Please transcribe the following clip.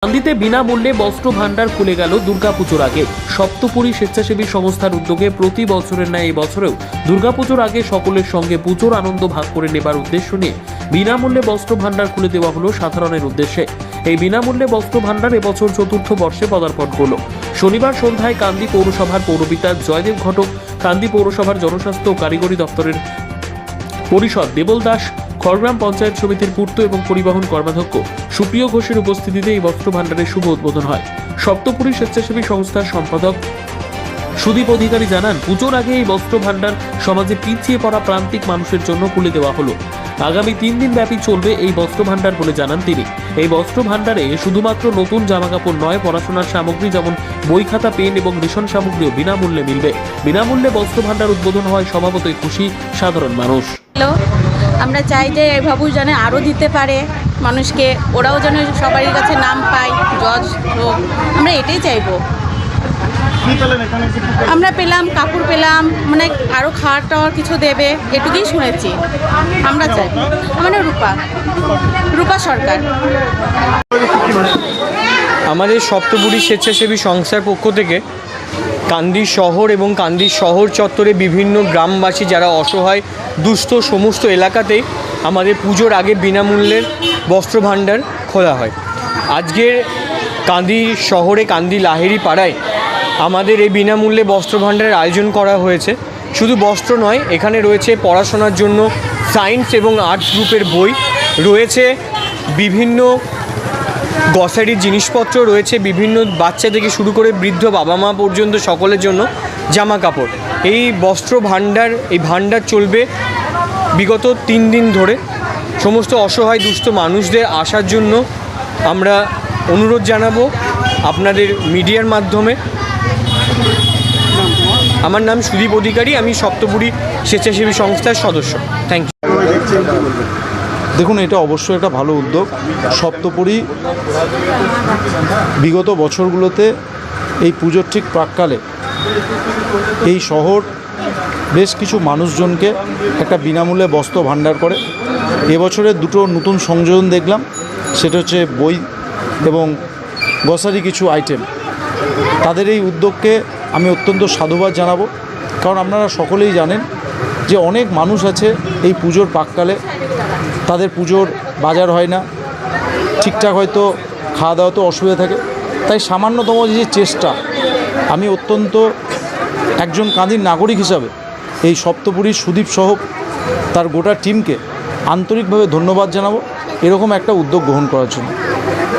কান্দিতে বিনামূল্যে বস্ত্র ভাণ্ডার খুলে গেল দুর্গাপুজোর আগে। সপ্তপুরী স্বেচ্ছাসেবী সংস্থার উদ্যোগে প্রতি বছরের ন্যায় এই বছরেও দুর্গাপুজোর আগে সকলের সঙ্গে পুজোর আনন্দ ভাগ করে নেবার উদ্দেশ্য নিয়ে বিনামূল্যে বস্ত্র ভাণ্ডার খুলে দেওয়া হলো সাধারণের উদ্দেশ্যে। এই বিনামূল্যে বস্ত্র ভাণ্ডার এবছর চতুর্থ বর্ষে পদার্পণ করল। শনিবার সন্ধ্যায় কান্দি পৌরসভার পৌরপিতা জয়দেব ঘটক, কান্দি পৌরসভার জনস্বাস্থ্য ও কারিগরি দপ্তরের পরিষদ দেবল দাস, খড়গ্রাম পঞ্চায়েত সমিতির পূর্ত এবং পরিবহন কর্মাধ্যক্ষ সুপ্রিয় ঘোষের উপস্থিতিতে এই বস্ত্র ভাণ্ডারের শুভ উদ্বোধন হয়। সপ্তপুরী স্বেচ্ছাসেবী সংস্থার সম্পাদক সুদীপ অধিকারী জানান, পুজোর আগে এই বস্ত্র ভাণ্ডার সমাজে পিছিয়ে পড়া প্রান্তিক মানুষের জন্য খুলে দেওয়া হলো। আগামী 3 দিন ব্যাপী চলবে এই বস্ত্র ভাণ্ডার বলে জানান তিনি। এই বস্ত্র ভাণ্ডারে শুধুমাত্র নতুন জামাকাপড় নয়, পড়াশোনার সামগ্রী যেমন বই, খাতা, পেন এবং রেশন সামগ্রীও বিনামূল্যে মিলবে। বিনামূল্যে বস্ত্র ভাণ্ডার উদ্বোধন হয় স্বভাবতই খুশি সাধারণ মানুষ। আমরা চাই যে এভাবে যেন আরও দিতে পারে মানুষকে, ওরাও যেন সবারই কাছে নাম পায়, জজ হোক, আমরা এটাই চাইবো। আমরা পেলাম কাপড় পেলাম, মানে আরও খাওয়ার টাওয়ার কিছু দেবে, এটুকুই শুনেছি। আমরা চাই। মানে রূপা সরকার। আমাদের সপ্তপুরী স্বেচ্ছাসেবী সংস্থার পক্ষ থেকে কান্দি শহর এবং কান্দি শহর চত্বরে বিভিন্ন গ্রামবাসী যারা অসহায় দুস্থ সমস্ত এলাকাতেই আমাদের পুজোর আগে বিনামূল্যের বস্ত্র ভাণ্ডার খোলা হয়। আজকের কান্দি শহরে কান্দি লাহেরি পাড়ায় আমাদের এই বিনামূল্যে বস্ত্র ভাণ্ডারের আয়োজন করা হয়েছে। শুধু বস্ত্র নয়, এখানে রয়েছে পড়াশোনার জন্য সায়েন্স এবং আর্টস গ্রুপের বই রয়েছে, বিভিন্ন গ্রসারির জিনিসপত্র রয়েছে, বিভিন্ন বাচ্চা থেকে শুরু করে বৃদ্ধ বাবা মা পর্যন্ত সকলের জন্য জামা কাপড়। এই বস্ত্র ভাণ্ডার, এই ভাণ্ডার চলবে বিগত 3 দিন ধরে। সমস্ত অসহায় দুস্থ মানুষদের আসার জন্য আমরা অনুরোধ জানাবো আপনাদের মিডিয়ার মাধ্যমে। আমার নাম সুদীপ অধিকারী, আমি সপ্তপুরী স্বেচ্ছাসেবী সংস্থার সদস্য। Thank you. দেখুন, এটা অবশ্যই একটা ভালো উদ্যোগ। সপ্তপুরী বিগত বছরগুলোতে এই পুজোর ঠিক প্রাক্কালে এই শহর বেশ কিছু মানুষজনকে একটা বিনামূল্যে বস্ত্র ভাণ্ডার করে। এবছরের 2টো নতুন সংযোজন দেখলাম, সেটা হচ্ছে বই এবং গ্রসারি কিছু আইটেম। তাদের এই উদ্যোগকে আমি অত্যন্ত সাধুবাদ জানাবো, কারণ আপনারা সকলেই জানেন যে অনেক মানুষ আছে এই পুজোর প্রাক্কালে তাদের পুজোর বাজার হয় না, ঠিকঠাক হয়তো খাওয়া দাওয়াতেও অসুবিধা থাকে। তাই সামান্যতম যে চেষ্টা, আমি অত্যন্ত একজন কান্দির নাগরিক হিসাবে এই সপ্তপুরীর সুদীপ সহ তার গোটা টিমকে আন্তরিকভাবে ধন্যবাদ জানাবো এরকম একটা উদ্যোগ গ্রহণ করার জন্য।